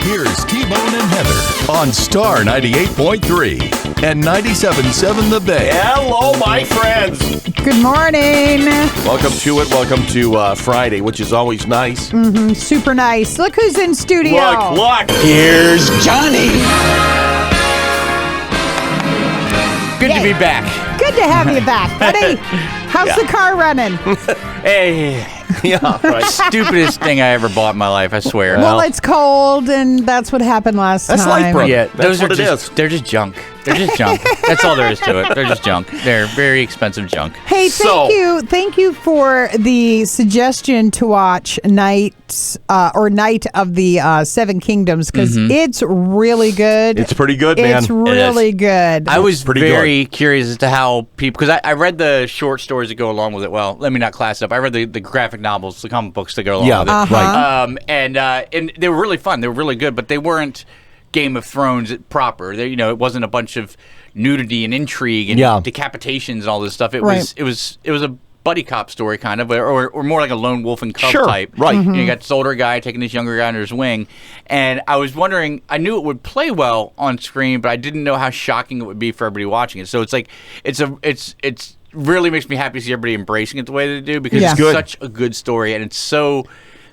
here's T-Bone and Heather on Star 98.3 and 97.7 The Bay. Hello, my friends. Good morning. Welcome to it. Welcome to Friday, which is always nice. Super nice. Look who's in studio. Look. Here's Johnny. Good to be back. Good to have you back, buddy. How's the car running? Hey. Yeah, right. Stupidest thing I ever bought in my life, I swear. Well, it's cold, and that's what happened last That's time. life, bro. Yeah, That's those what are it just, is. they're just junk. They're just junk. That's all there is to it. They're just junk. They're very expensive junk. Hey, thank you for the suggestion to watch Night of the Seven Kingdoms, because it's really good. It's pretty good, man. It's really good. I was pretty very curious as to how people, because I read the short stories that go along with it. Well, let me not class it up. I read the graphic novels, the comic books that go along with it. Right. And they were really fun. They were really good, but they weren't Game of Thrones proper. They, it wasn't a bunch of nudity and intrigue and decapitations and all this stuff. It was a buddy cop story kind of, or more like a lone wolf and cub type. Right. You got this older guy taking this younger guy under his wing, and I was wondering. I knew it would play well on screen, but I didn't know how shocking it would be for everybody watching it. So it's like it's really makes me happy to see everybody embracing it the way they do, because it's such a good story, and it's so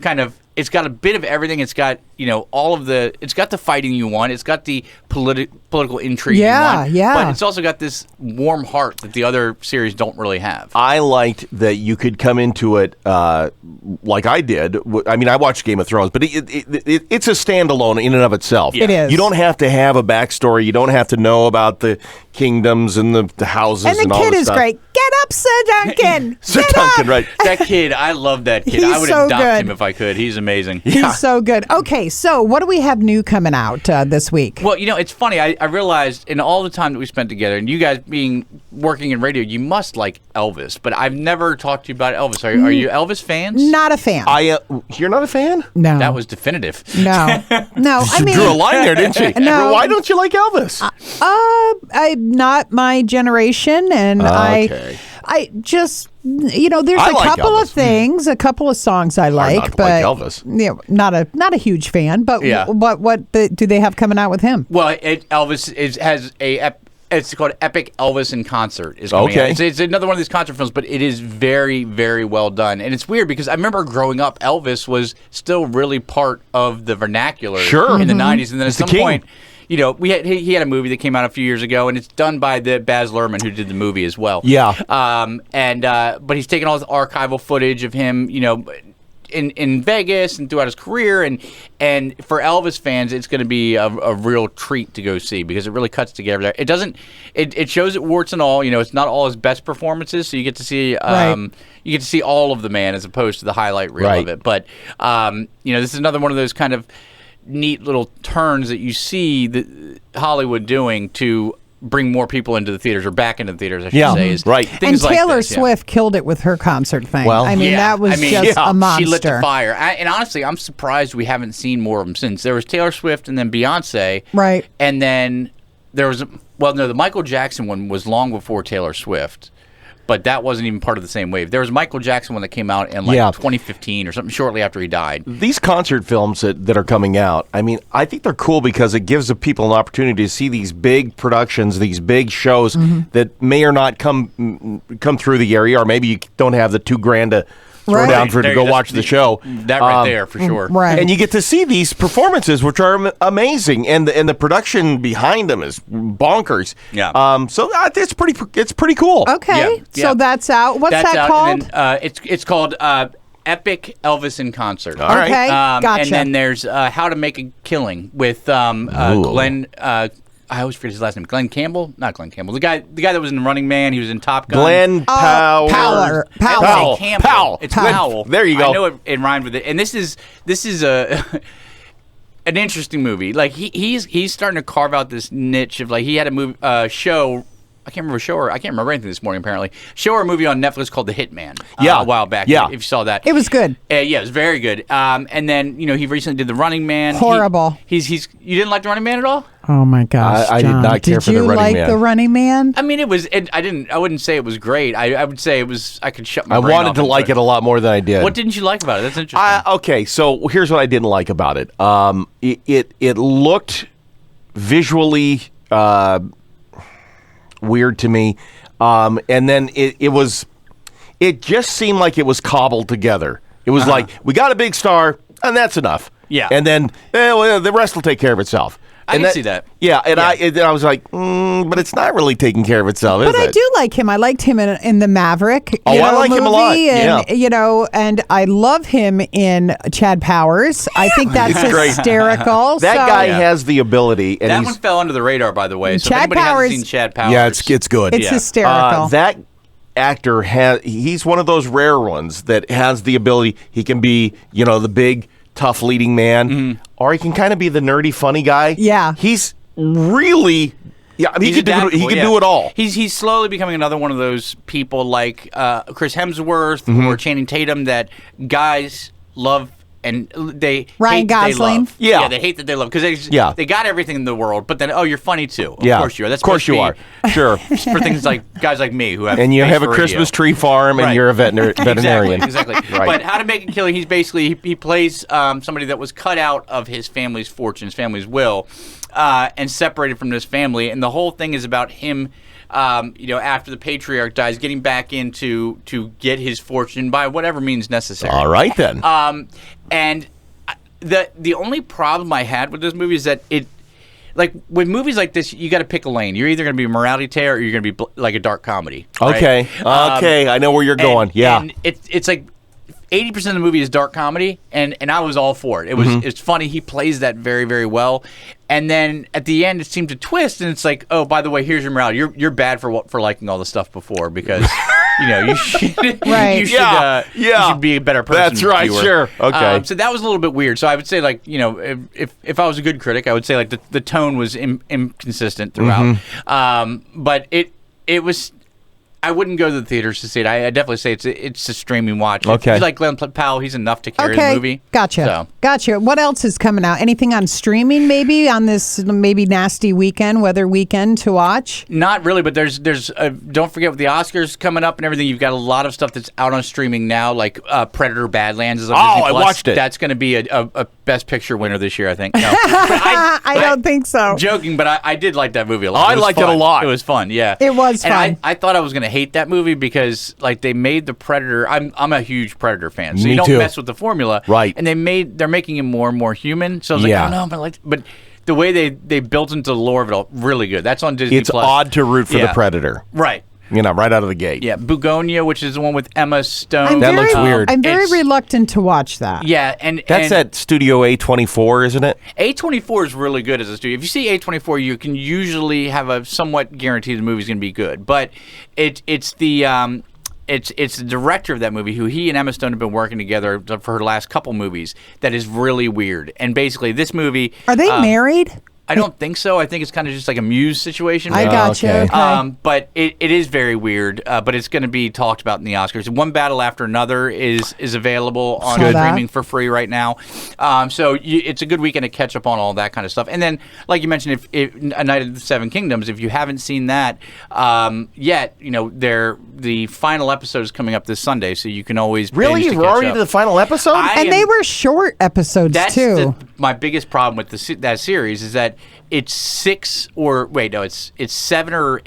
kind of. It's got a bit of everything. It's got, it's got the fighting you want. It's got the political intrigue you want. But it's also got this warm heart that the other series don't really have. I liked that you could come into it like I did. I mean, I watched Game of Thrones, but it's a standalone in and of itself. It is. You don't have to have a backstory. You don't have to know about the kingdoms and the houses and all the kid this is stuff. great. Get up, Sir Duncan. Sir Get Duncan, up. right. That kid, I love that kid. He's I would so adopt good. him if I could. He's amazing. He's so good. Okay, so what do we have new coming out this week? Well, it's funny. I realized in all the time that we spent together, and you guys working in radio, you must like Elvis, but I've never talked to you about Elvis. Are you Elvis fans? Not a fan. You're not a fan? No. That was definitive. No. She drew a line there, didn't she? No. Why don't you like Elvis? I'm not my generation, and Okay. I just, there's a like couple of Elvis. things, a couple of songs I like, not to but like Elvis. Not a huge fan. But what do they have coming out with him? Well, Elvis has it's called Epic Elvis in Concert. Is coming out. It's another one of these concert films, but it is very, very well done. And it's weird because I remember growing up, Elvis was still really part of the vernacular in the 90s. And then at some point, he had a movie that came out a few years ago, and it's done by the Baz Luhrmann, who did the movie as well. Yeah. But he's taken all this archival footage of him, in Vegas and throughout his career, and for Elvis fans, it's going to be a real treat to go see, because it really cuts together there. It shows it warts and all. It's not all his best performances, so you get to see all of the man as opposed to the highlight reel of it. But this is another one of those kind of neat little turns that you see Hollywood doing to bring more people into the theaters, or back into the theaters, I should say. Right. And Taylor like this, Swift killed it with her concert thing. Well, that was just a monster. She lit the fire. And honestly, I'm surprised we haven't seen more of them since. There was Taylor Swift and then Beyonce. Right. And then there was, the Michael Jackson one was long before Taylor Swift. But that wasn't even part of the same wave. There was a Michael Jackson one that came out in 2015 or something, shortly after he died. These concert films that are coming out, I think they're cool because it gives the people an opportunity to see these big productions, these big shows that may or not come through the area, or maybe you don't have the $2,000 to throw down to go watch the show. That right there, for sure. Right. And you get to see these performances, which are amazing, and the production behind them is bonkers. Yeah. So it's pretty cool. Okay. Yeah. So that's out. What's That's that out, called? And then, it's called Epic Elvis in Concert. All right. Okay. Gotcha. And then there's How to Make a Killing with Glen. I always forget his last name. Glen Campbell? Not Glen Campbell. The guy that was in Running Man. He was in Top Gun. Glen Powell. Powell. Powell. It's Powell. There you go. I know it rhymed with it. And this is a an interesting movie. Like he's starting to carve out this niche of, like, he had a movie show I can't remember a show or I can't remember anything this morning. Apparently, show or a movie on Netflix called The Hitman. A while back. Yeah, if you saw that, It was good. Yeah, it was very good. And then he recently did The Running Man. Horrible. You didn't like The Running Man at all? Oh my gosh, I did John. not care for The Running Man. Did you like The Running Man? I mean, it was. I wouldn't say it was great. I would say it was. I could shut my. I brain wanted off to like it a lot more than I did. What didn't you like about it? That's interesting. Okay, so here's what I didn't like about it. It looked visually weird to me, and then it just seemed like it was cobbled together. It was like, we got a big star, and that's enough. Yeah. And then the rest will take care of itself. I can see that. Yeah, and I was like, but it's not really taking care of itself, is But it? I do like him. I liked him in the Maverick. I like him a lot. And, and I love him in Chad Powers. I think that's great. hysterical. That guy has the ability, and that one fell under the radar, by the way. So Chad if anybody Powers- hasn't seen Chad Powers, yeah, it's good. It's hysterical. That actor he's one of those rare ones that has the ability. He can be, the big tough leading man, or he can kind of be the nerdy funny guy. Yeah. He's really he can do it all. He's slowly becoming another one of those people like Chris Hemsworth or Channing Tatum that guys love. And they Ryan hate that they Gosling. love. Yeah. They hate that they love because they got everything in the world. But then, you're funny too. Of course you are. That's of course you are. Sure. For things like guys like me who have and you face have a for Christmas radio. tree farm, and Right. you're a veterinarian. Exactly. Right. But How to Make a Killing, he's basically he plays somebody that was cut out of his family's fortune, his family's will, and separated from this family. And the whole thing is about him. After the patriarch dies, getting back in to get his fortune by whatever means necessary. All right then. And the only problem I had with this movie is that with movies like this, you got to pick a lane. You're either going to be a morality tale or you're going to be like a dark comedy. Right? Okay. I know where you're going. Yeah. And it's like 80% of the movie is dark comedy, and I was all for it. It was it's funny. He plays that very, very well. And then at the end, it seemed to twist, and it's like, oh, by the way, here's your morality. You're bad for liking all the stuff before because you should Right. you should be a better person. That's right. viewer. Sure. Okay. So that was a little bit weird. So I would say if I was a good critic, I would say the tone was inconsistent throughout. But it was. I wouldn't go to the theaters to see it. I definitely say it's a streaming watch. Okay. If you like Glen Powell, he's enough to carry the movie. Gotcha. So. Gotcha. What else is coming out? Anything on streaming maybe on this maybe nasty weather weekend to watch? Not really, but there's don't forget with the Oscars coming up and everything, you've got a lot of stuff that's out on streaming now, like Predator Badlands is on Disney Plus. I watched it. That's going to be a Best Picture winner this year, I think. No. I don't think so. Joking, but I did like that movie a lot. I liked it a lot. It was fun, yeah. It was and fun. I thought I was going to hate that movie because they made the Predator. I'm a huge Predator fan, so Me you don't too. mess with the formula, Right. And they're making him more and more human. So I was Yeah. like, oh no, but the way they built into the lore of it all, really good. That's on Disney It's Plus. odd to root for the Yeah. Predator. Right. Right out of the gate. Yeah, Bugonia, which is the one with Emma Stone. That looks weird. I'm very It's- reluctant to watch that. Yeah, and That's at Studio A24, isn't it? A24 is really good as a studio. If you see A24, you can usually have a somewhat guarantee the movie's going to be good. But it's the director of that movie who he and Emma Stone have been working together for her last couple movies that is really weird. And basically, this movie Are they married? I don't think so. I think it's kind of just like a Muse situation. I gotcha. okay. Okay. But it is very weird. But it's going to be talked about in the Oscars. One Battle After Another is available on Saw that. streaming for free right now. So it's a good weekend to catch up on all that kind of stuff. And then, like you mentioned, if A Night of the Seven Kingdoms, if you haven't seen that yet, the final episode is coming up this Sunday, so you can always Really? binge to You're catch already up. to the final episode? And they were short episodes That's too. my biggest problem with that series is that it's it's 7 or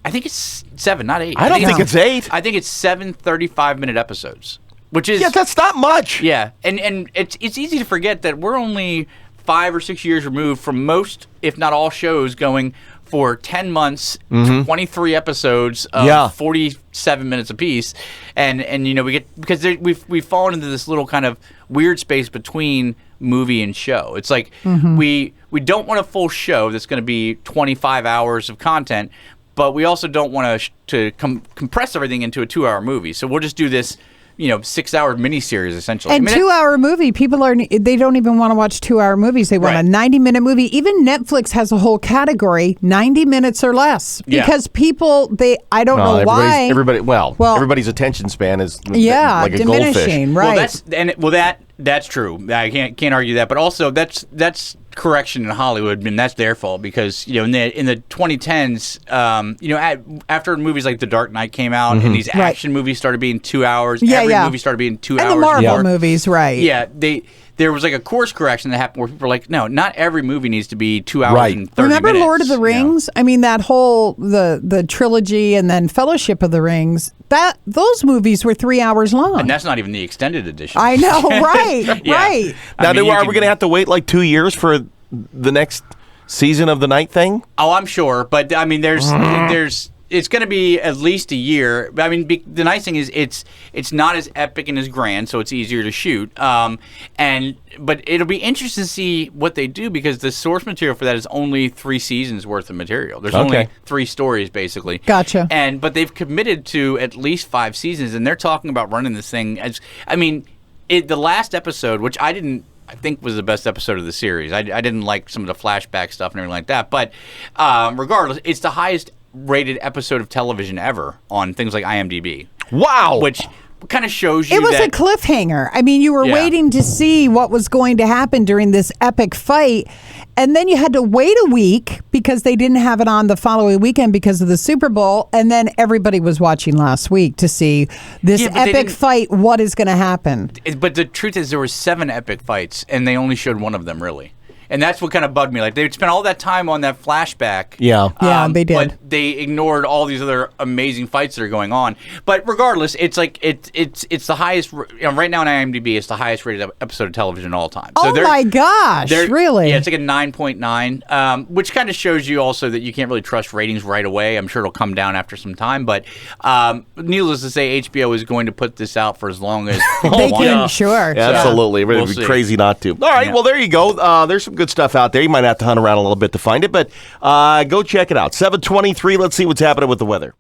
I think it's 7, not 8. I don't think it's 8. I think it's 7 35-minute episodes, which is that's not much. yeah, and it's easy to forget that we're only 5 or 6 years removed from most, if not all, shows going for 10 months, 23 episodes of 47 minutes apiece, and we get because we've fallen into this little kind of weird space between movie and show. It's like we don't want a full show that's going to be 25 hours of content, but we also don't want to compress everything into a 2-hour movie. So we'll just do this 6-hour miniseries essentially. And 2-hour movie, they don't even want to watch 2-hour movies. They want a 90-minute movie. Even Netflix has a whole category, 90 minutes or less, because people, I don't know why. Everybody's attention span is like a diminishing, goldfish. right. That's true. I can't argue that. But also, that's correction in Hollywood, and that's their fault because in the 2010s, after movies like The Dark Knight came out and these action movies started being 2 hours, every movie started being 2 hours. And the Marvel movies, right? Yeah, there was like a course correction that happened where people were like, no, not every movie needs to be 2 hours and 30 Remember minutes. Lord of the Rings? I mean, that whole the trilogy and then Fellowship of the Rings. Those movies were 3 hours long, and that's not even the extended edition. I know, right? Right. Now, are we going to have to wait like 2 years for the next season of the Night thing? Oh, I'm sure, but I mean, there's it's going to be at least a year. I mean, the nice thing is it's not as epic and as grand, so it's easier to shoot. But it'll be interesting to see what they do because the source material for that is only 3 seasons worth of material. There's only 3 stories basically. Gotcha. But they've committed to at least 5 seasons, and they're talking about running this thing as. I mean, the last episode, which I think was the best episode of the series. I didn't like some of the flashback stuff and everything like that. But regardless, it's the highest rated episode of television ever on things like IMDb. Wow. Which kind of shows you it was a cliffhanger. I mean, you were waiting to see what was going to happen during this epic fight, and then you had to wait a week because they didn't have it on the following weekend because of the Super Bowl, and then everybody was watching last week to see this epic fight. What is going to happen? But the truth is there were 7 epic fights, and they only showed one of them, really. And that's what kind of bugged me. Like, they spent all that time on that flashback. Yeah, they did. But they ignored all these other amazing fights that are going on. But regardless, it's like it's the highest. Right now on IMDb, it's the highest rated episode of television of all time. So my gosh, really? Yeah, it's like a 9.9, which kind of shows you also that you can't really trust ratings right away. I'm sure it'll come down after some time. But needless to say, HBO is going to put this out for as long as they can. Sure, yeah, absolutely. It would be crazy not to. All right, well there you go. There's some good stuff out there. You might have to hunt around a little bit to find it, but go check it out. 7:23. Let's see what's happening with the weather.